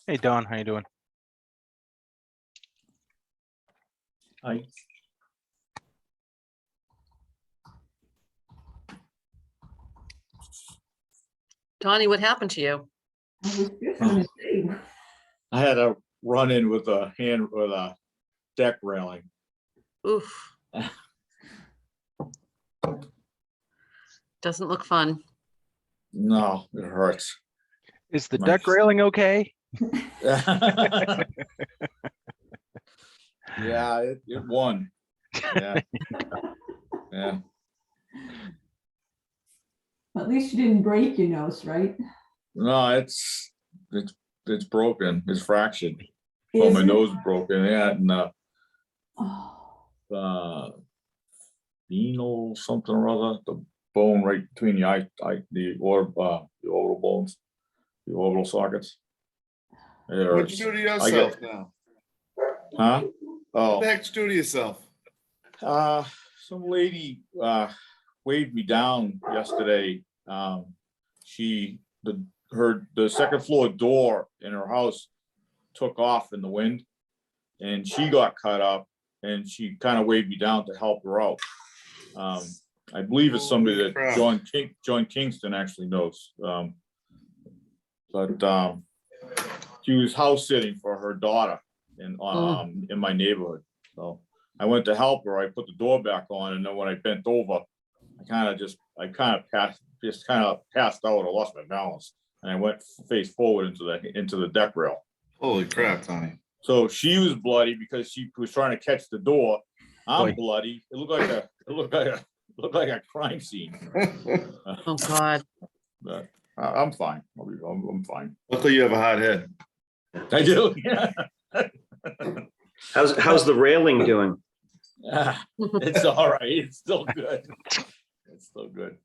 Hey Don, how you doing? Hi. Donnie, what happened to you? I was just gonna say, I had a run in with a deck railing. Oof. Doesn't look fun. No, it hurts. Is the My- deck railing okay? Yeah, it won. Yeah. Yeah. at least you didn't break your nose, right? No, it's broken. It's fractured. Oh, Is my it? nose is broken. Yeah, and Oh, venal something or other, the bone right between the orbital bones, the orbital sockets. It What'd hurts. you do to I yourself get- now? Huh? What Oh. the heck you do to yourself? Some lady waved me down yesterday. The second floor door in her house took off in the wind, and she got cut up, and she kind of waved me down to help her out. I believe it's somebody Holy that crap. John Kingston actually knows. But she was house sitting for her daughter in my neighborhood. So I went to help her. I put the door back on, and then when I bent over, I kind of passed out. I lost my balance, and I went face forward into the deck rail. Holy crap, Tony. So she was bloody because she was trying to catch the door. I'm Boy. bloody. It looked like a crime scene. Oh, God. But I'm fine. I'm fine. Luckily you have a hot head. I do. Yeah. How's the railing doing? It's all right. It's still good. It's still good.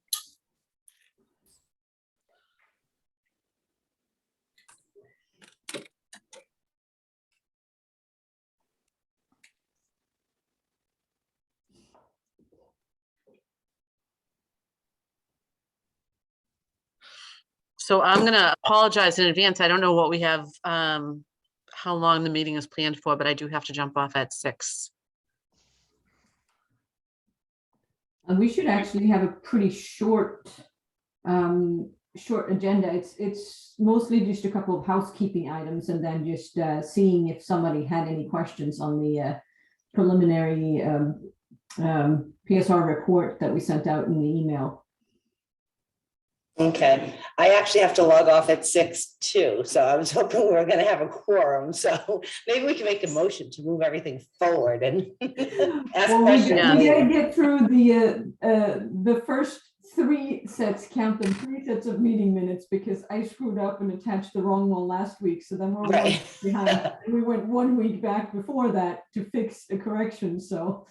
So I'm gonna apologize in advance. I don't know what we have, how long the meeting is planned for, but I do have to jump off at 6. and we should actually have a pretty short agenda. It's mostly just a couple of housekeeping items and then just seeing if somebody had any questions on the preliminary PSR report that we sent out in the email. Okay, I actually have to log off at 6 too, so I was hoping we were gonna have a quorum, so maybe we can make a motion to move everything forward and ask Well, we questions. Yeah. gotta later. get through the first 3 sets, count them, 3 sets of meeting minutes, because I screwed up and attached the wrong one last week, so then we're 1 Right. week behind. We went 1 week back before that to fix a correction, so.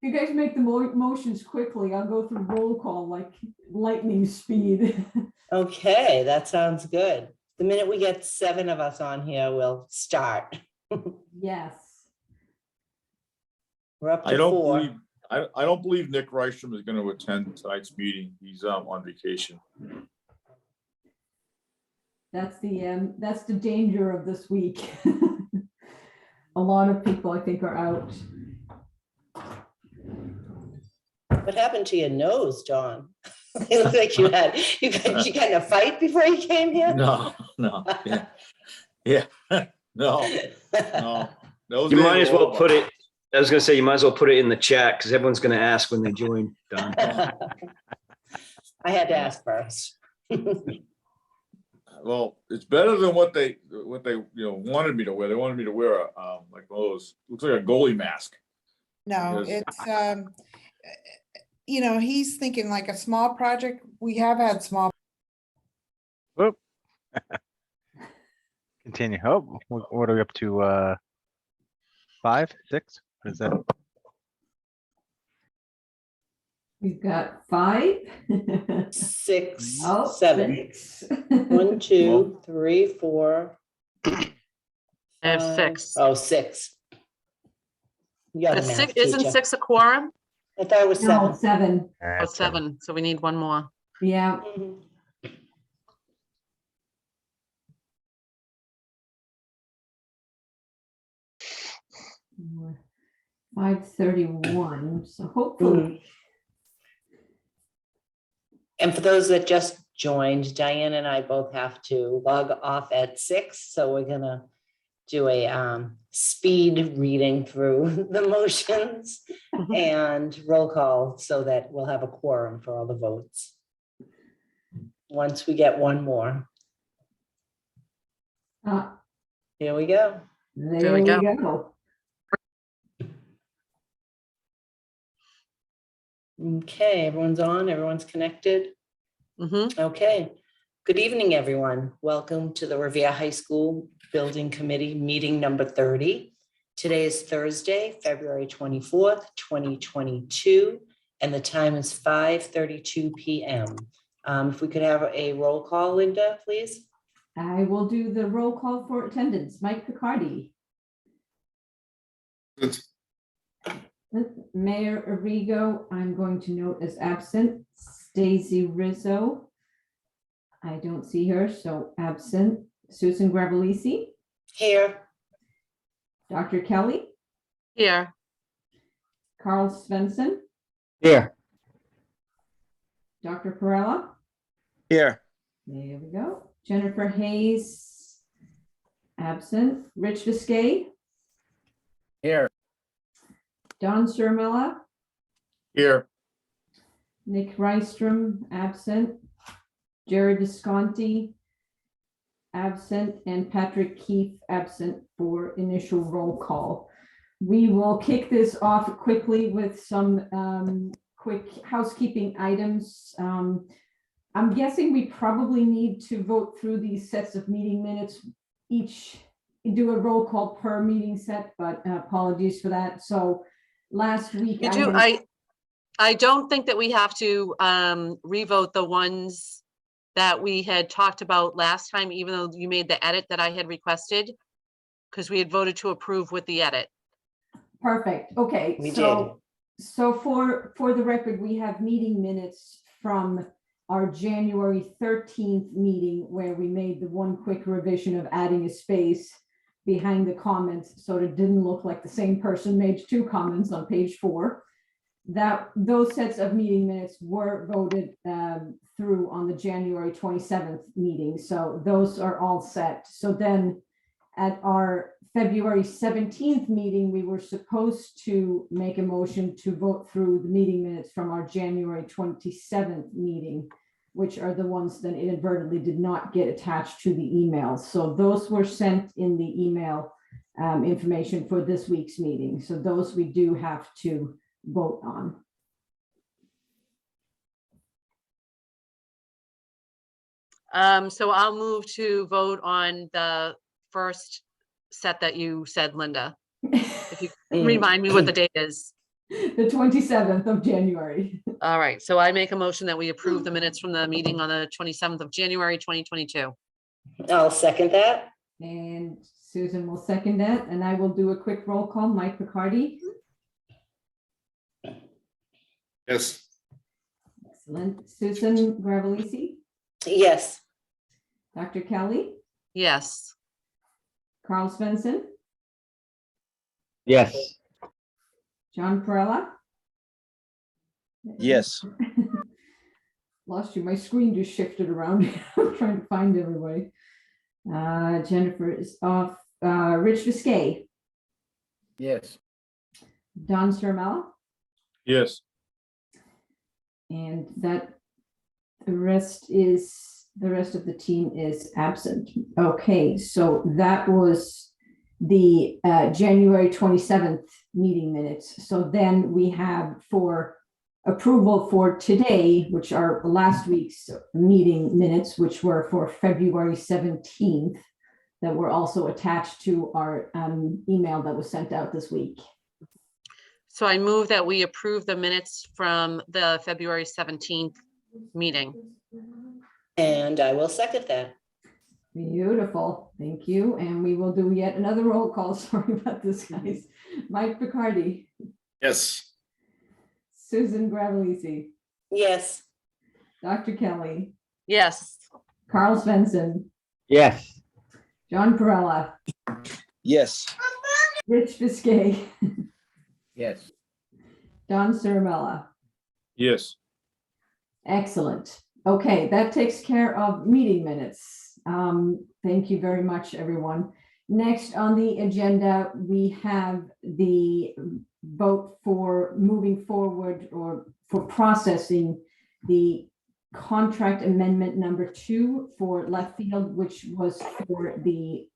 You guys make the motions quickly, I'll go through roll call like lightning speed. Okay, that sounds good. The minute we get 7 of us on here, we'll start. Yes. We're up I to don't 4. believe I don't believe Nick Reichstrom is going to attend tonight's meeting. He's on vacation. That's the danger of this week. A lot of people, I think, are out. What happened to your nose, John? It looked like you got in a fight before you came here? No, yeah, no. Those You days might are as well over. put it, I was gonna say, you might as well put it in the chat because everyone's gonna ask when they join, Don. I had to ask first. Well, it's better than what they wanted me to wear. They wanted me to wear like those, looks like a goalie mask. No, Because- it's, he's thinking like a small project. We have had small, Continue. Oh, what are we up to? 5, 6? What is that? We've got 5. 6, Oh, 7. 6. 1, 2, 3, 4. I have 6. Oh, 6. You got a Is math six- Isn't teacher. 6 a quorum? I thought it was No, 7. 7. Oh, 7, so we need one more. Yeah. Mhm. 5:31, so hopefully, And for those that just joined, Diane and I both have to log off at 6, so we're gonna do a speed reading through the motions and roll call so that we'll have a quorum for all the votes. Once we get one more, here we go. there we we go. go. Okay, everyone's on, everyone's connected. Mhm. Okay, good evening, everyone. Welcome to the Revere High School Building Committee meeting number 30. Today is Thursday, February 24th, 2022, and the time is 5:32 p.m. If we could have a roll call, Linda, please. I will do the roll call for attendance. Mike Picardi, It's- Mayor Arrigo, I'm going to note as absent. Stacy Rizzo, I don't see her, so absent. Susan Gravellisi, Here, Dr. Kelly, Here, Carl Svensson, Here. Dr. Perella. Here. There we go. Jennifer Hayes, absent. Rich Viscay, Here. Don Surmilla, Here, Nick Rystrom, absent. Jared Visconti, absent, and Patrick Keefe, absent for initial roll call. We will kick this off quickly with some quick housekeeping items. I'm guessing we probably need to vote through these sets of meeting minutes, each do a roll call per meeting set, but apologies for that. So last week. you do, I don't think that we have to revote the ones that we had talked about last time, even though you made the edit that I had requested, because we had voted to approve with the edit. Perfect, okay. We So for the record, we have meeting minutes from our January 13th meeting where we made the one quick revision of adding a space behind the comments, so it didn't look like the same person made two comments on page 4. Those sets of meeting minutes were voted through on the January 27th meeting, so those are all set. So then at our February 17th meeting, we were supposed to make a motion to vote through the meeting minutes from our January 27th meeting, which are the ones that inadvertently did not get attached to the email. So those were sent in the email information for this week's meeting. So those we do have to vote on. So I'll move to vote on the first set that you said, Linda. If you remind me what the date is. The 27th of January. All right, so I make a motion that we approve the minutes from the meeting on the 27th of January, 2022. I'll second that. And Susan will second that, and I will do a quick roll call. Mike Picardi. Yes. Excellent. Susan Gravellisi, Yes, Dr. Kelly, Yes, Carl Svensson, Yes. John Perella. Yes. Lost you. My screen just shifted around. I'm trying to find everybody. Jennifer is off. Rich Viscay, Yes. Don Surmella, yes, and that the rest of the team is absent. Okay, so that was the January 27th meeting minutes. So then we have for approval for today, which are last week's meeting minutes, which were for February 17th, that were also attached to our email that was sent out this week. so I move that we approve the minutes from the February 17th meeting. and I will second that. Beautiful, thank you. And we will do yet another roll call. Sorry about this, guys. Mike Picardi, Yes. Susan Gravellisi, Yes, Dr. Kelly, Yes, Carl Svensson, Yes. John Perella, Yes. Rich Biscay, Yes. Don Ciramella. Yes, Excellent. Okay, that takes care of meeting minutes. Thank you very much, everyone. Next on the agenda, we have the vote for moving forward or for processing the contract amendment number 2 for left field, which was for the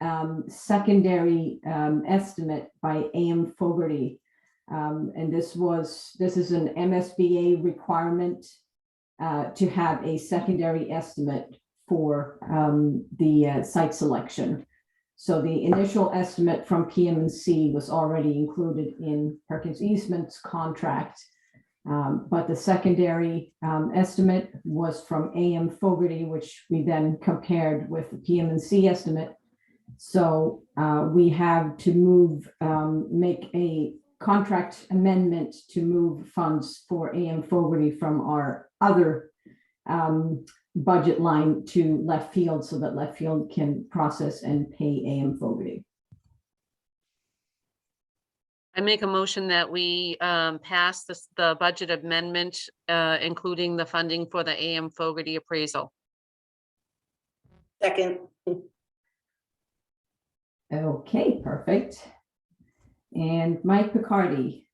secondary estimate by AM Fogarty. And this is an MSBA requirement to have a secondary estimate for the site selection. So the initial estimate from PM&C was already included in Perkins Eastman's contract. But the secondary estimate was from AM Fogarty, which we then compared with the PM&C estimate. So we have to move, make a contract amendment to move funds for AM Fogarty from our other budget line to left field so that left field can process and pay AM Fogarty. I make a motion that we pass the budget amendment, including the funding for the AM Fogarty appraisal. Second, Okay, perfect. And Mike Picardi.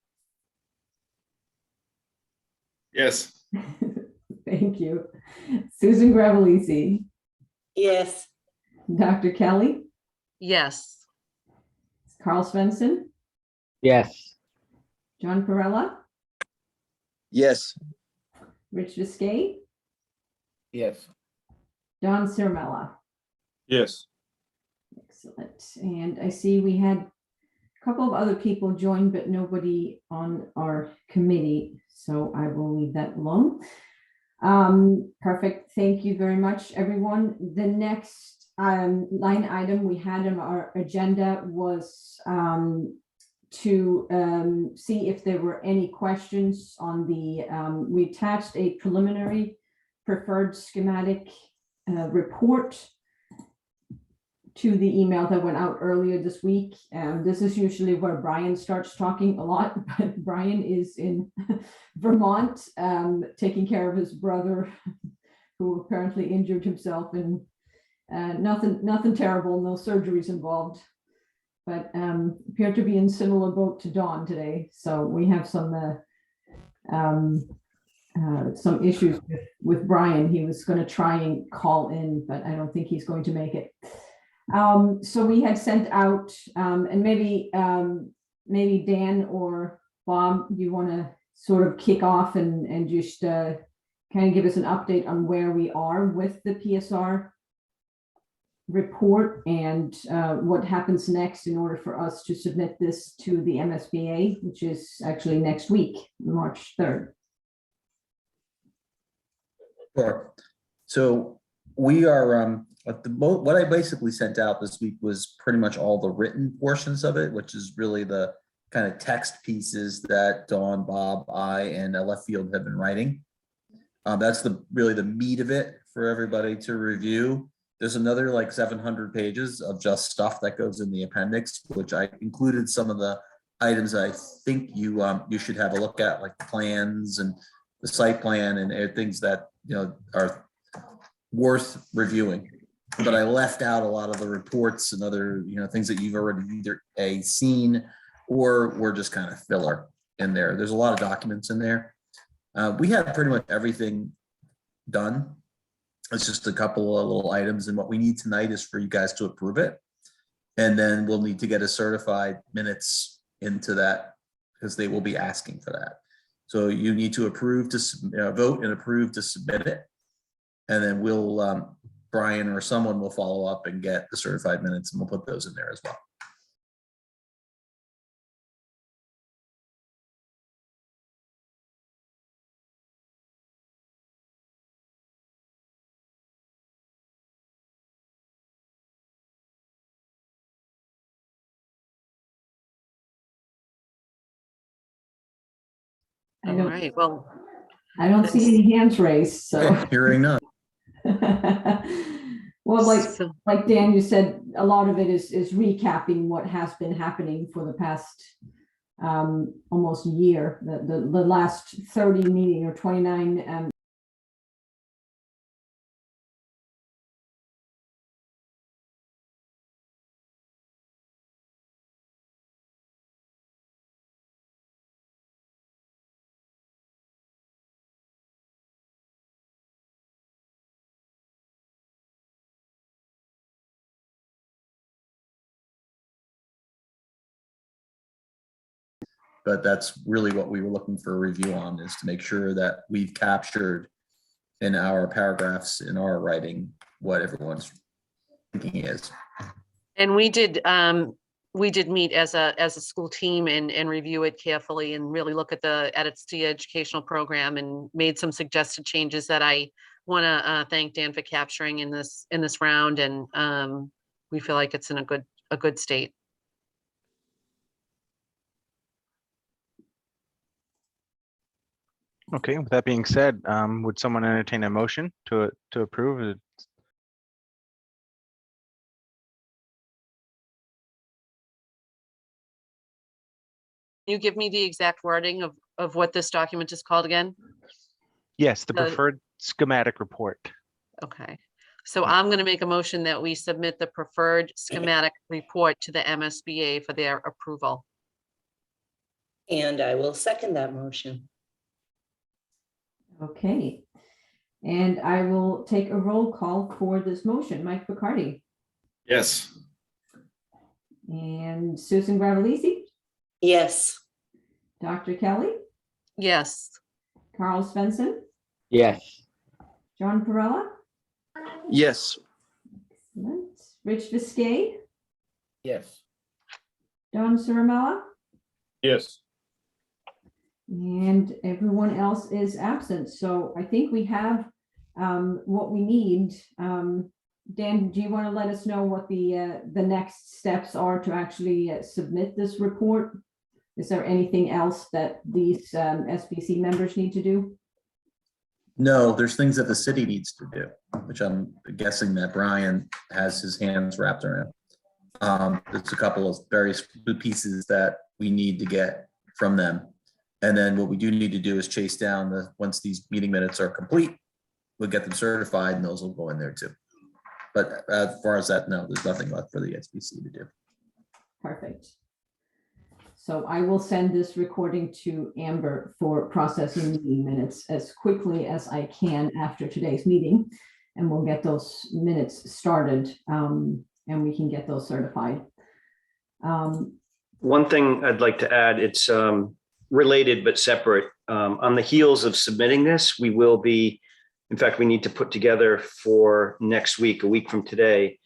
Yes. Thank you. Susan Gravellisi, yes. Dr. Kelly, Yes. Carl Svensson, Yes. John Perella, Yes. Rich Viscay, Yes. Don Ciramella. yes. Excellent. And I see we had a couple of other people join, but nobody on our committee. So I will leave that alone. Perfect. Thank you very much, everyone. The next line item we had on our agenda was to see if there were any questions on the, we attached a preliminary preferred schematic report to the email that went out earlier this week. This is usually where Brian starts talking a lot, but Brian is in Vermont, taking care of his brother who apparently injured himself, and nothing terrible, no surgeries involved, but appeared to be in similar boat to Dawn today. So we have some issues with Brian. He was going to try and call in, but I don't think he's going to make it. So we had sent out, and maybe Dan or Bob, you want to sort of kick off and just kind of give us an update on where we are with the PSR report and what happens next in order for us to submit this to the MSBA, which is actually next week, March 3rd. Sure. So we are, what I basically sent out this week was pretty much all the written portions of it, which is really the kind of text pieces that Dawn, Bob, I, and Left Field have been writing. That's really the meat of it for everybody to review. There's another like 700 pages of just stuff that goes in the appendix, which I included some of the items I think you should have a look at, like plans and the site plan and things that are worth reviewing. But I left out a lot of the reports and other things that you've already either seen or were just kind of filler in there. There's a lot of documents in there. We have pretty much everything done. It's just a couple of little items, and what we need tonight is for you guys to approve it. And then we'll need to get a certified minutes into that because they will be asking for that. So you need to approve to vote and approve to submit it. And then we'll, Brian or someone will follow up and get the certified minutes, and we'll put those in there as well. I All don't, right, well, I don't see any hands raised, so. Hearing none. Well, So- like Dan, you said, a lot of it is recapping what has been happening for the past almost year, the last 30 meeting or 29 But that's really what we were looking for a review on, is to make sure that we've captured in our paragraphs, in our writing, what everyone's thinking is. And we did meet as a school team and review it carefully and really look at the edits to the educational program and made some suggested changes that I want to thank Dan for capturing in this round. And we feel like it's in a good state. Okay, with that being said, would someone entertain a motion to approve? Can you give me the exact wording of what this document is called again? Yes, the The- preferred schematic report. Okay, so I'm going to make a motion that we submit the preferred schematic report to the MSBA for their approval. And I will second that motion. Okay. And I will take a roll call for this motion. Mike Bacardi Yes. and Susan Gravellisi, Yes. Dr. Kelly, Yes, Carl Svensson, Yes. John Perella, Yes. excellent, Rich Viscay, Yes. Don Ciramella, Yes. and everyone else is absent. So I think we have what we need. Dan, do you want to let us know what the next steps are to actually submit this report? Is there anything else that these SBC members need to do? No, there's things that the city needs to do, which I'm guessing that Brian has his hands wrapped around. There's a couple of various pieces that we need to get from them. And then what we do need to do is chase down once these meeting minutes are complete, we'll get them certified and those will go in there too. But as far as that, no, there's nothing left for the SBC to do. Perfect. So I will send this recording to Amber for processing meeting minutes as quickly as I can after today's meeting. And we'll get those minutes started and we can get those certified. One thing I'd like to add, it's related but separate. On the heels of submitting this, we will be, in fact, we need to put together for next week, a week from today,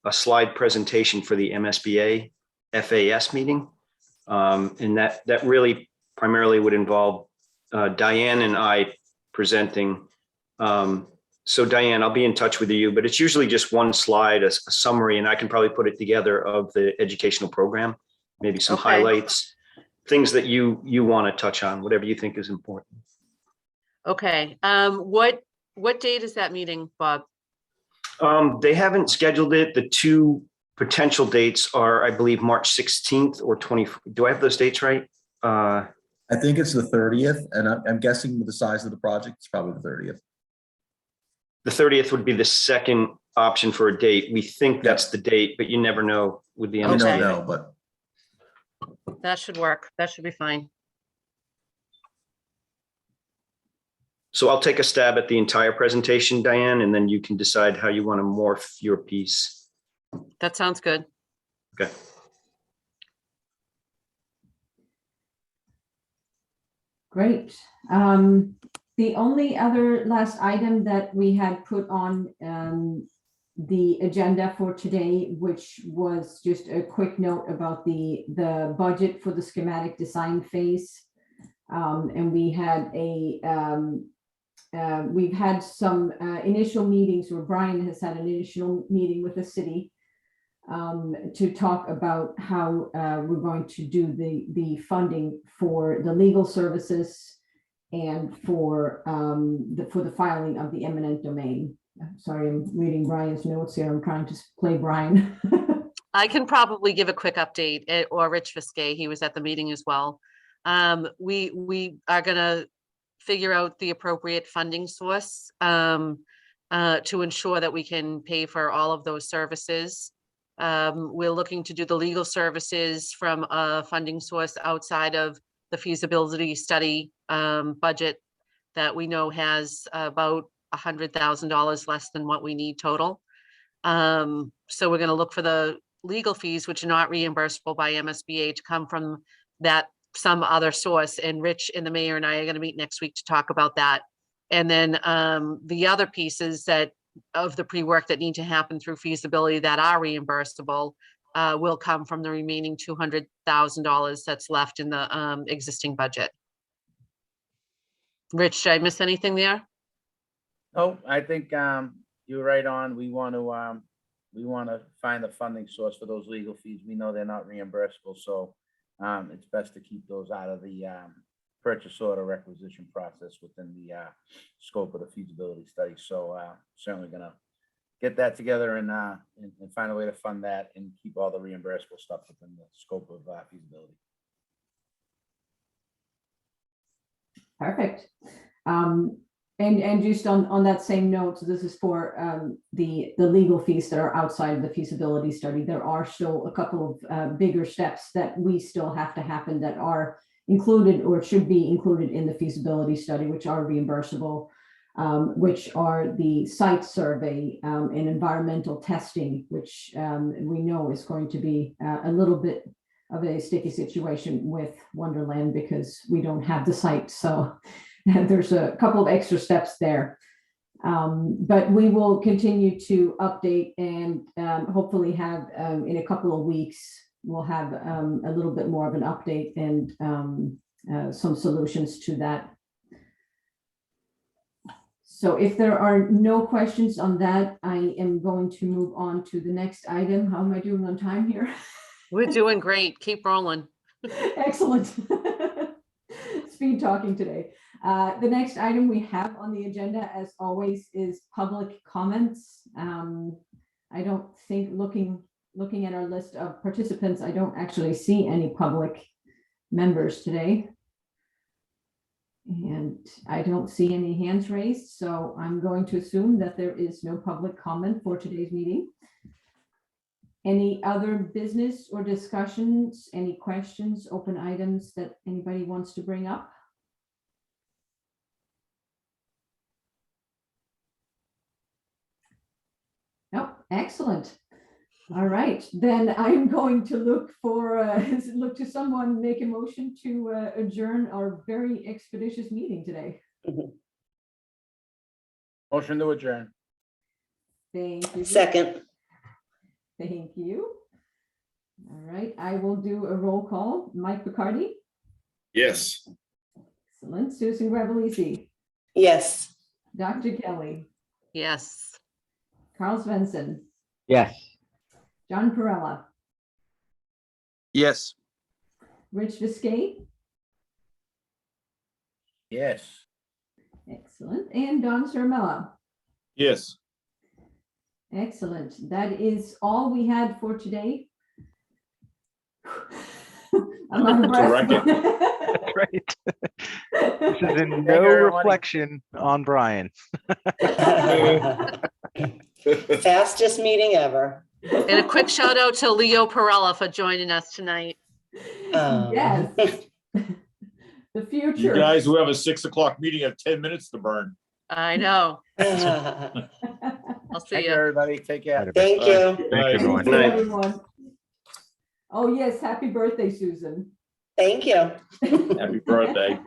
a slide presentation for the MSBA FAS meeting. And that really primarily would involve Diane and I presenting. So Diane, I'll be in touch with you, but it's usually just one slide, a summary, and I can probably put it together of the educational program, maybe some Okay. highlights, things that you want to touch on, whatever you think is important. okay. What date is that meeting, Bob? They haven't scheduled it. The two potential dates are, I believe, March 16th or 20. Do I have those dates right? I think it's the 30th, and I'm guessing with the size of the project, it's probably the 30th. The 30th would be the second option for a date. We think that's the date, but you never know with the We don't Okay. know, but That should work. That should be fine. So I'll take a stab at the entire presentation, Diane, and then you can decide how you want to morph your piece. That sounds good. Okay. Great. The only other last item that we had put on the agenda for today, which was just a quick note about the budget for the schematic design phase. And we had we've had some initial meetings, or Brian has had an initial meeting with the city to talk about how we're going to do the funding for the legal services and for the filing of the eminent domain. Sorry, I'm reading Brian's notes here. I'm trying to play Brian. I can probably give a quick update, or Rich Viskey, he was at the meeting as well. We are gonna figure out the appropriate funding source to ensure that we can pay for all of those services. We're looking to do the legal services from a funding source outside of the feasibility study budget that we know has about $100,000 less than what we need total. So we're gonna look for the legal fees, which are not reimbursable by MSBA, to come from that some other source. And Rich and the mayor and I are gonna meet next week to talk about that. And then the other pieces that of the pre-work that need to happen through feasibility that are reimbursable will come from the remaining $200,000 that's left in the existing budget. Rich, did I miss anything there? Oh, I think you're right on. We want to find the funding source for those legal fees. We know they're not reimbursable, so it's best to keep those out of the purchase order requisition process within the scope of the feasibility study. So certainly gonna get that together and find a way to fund that and keep all the reimbursable stuff within the scope of feasibility. Perfect. And just on that same note, so this is for the legal fees that are outside of the feasibility study. There are still a couple of bigger steps that we still have to happen that are included or should be included in the feasibility study, which are reimbursable, which are the site survey and environmental testing, which we know is going to be a little bit of a sticky situation with Wonderland because we don't have the site. So there's a couple of extra steps there. But we will continue to update and hopefully have in a couple of weeks, we'll have a little bit more of an update and some solutions to that. So if there are no questions on that, I am going to move on to the next item. How am I doing on time here? We're doing great. Keep rolling. Excellent. Speed talking today. The next item we have on the agenda, as always, is public comments. I don't think looking at our list of participants, I don't actually see any public members today. And I don't see any hands raised, so I'm going to assume that there is no public comment for today's meeting. Any other business or discussions, any questions, open items that anybody wants to bring up? No, excellent. All right, then I'm going to look to someone make a motion to adjourn our very expeditious meeting today. Motion to adjourn. Thank you. Second, Thank you. All right, I will do a roll call. Mike Picardi. Yes. Excellent. Susan Grevelisi. yes. Dr. Kelly. Yes. Carl Svensson. Yes. John Perella. Yes. Rich Viskey. Yes. Excellent. And Don Sermella. Yes. Excellent. That is all we had for today. I'm out of It's a breath. That's right. This is in Thank no you, everybody. reflection on Brian. Fastest meeting ever. And a quick shout out to Leo Perella for joining us tonight. Yes. The You future. guys who have a 6 o'clock meeting have 10 minutes to burn. I know. I'll see Thank you, you. everybody. Take care. Thank you. Bye. Thanks, Thank everyone. you, night. everyone. Oh, yes. Happy birthday, Susan. Thank you. Happy birthday.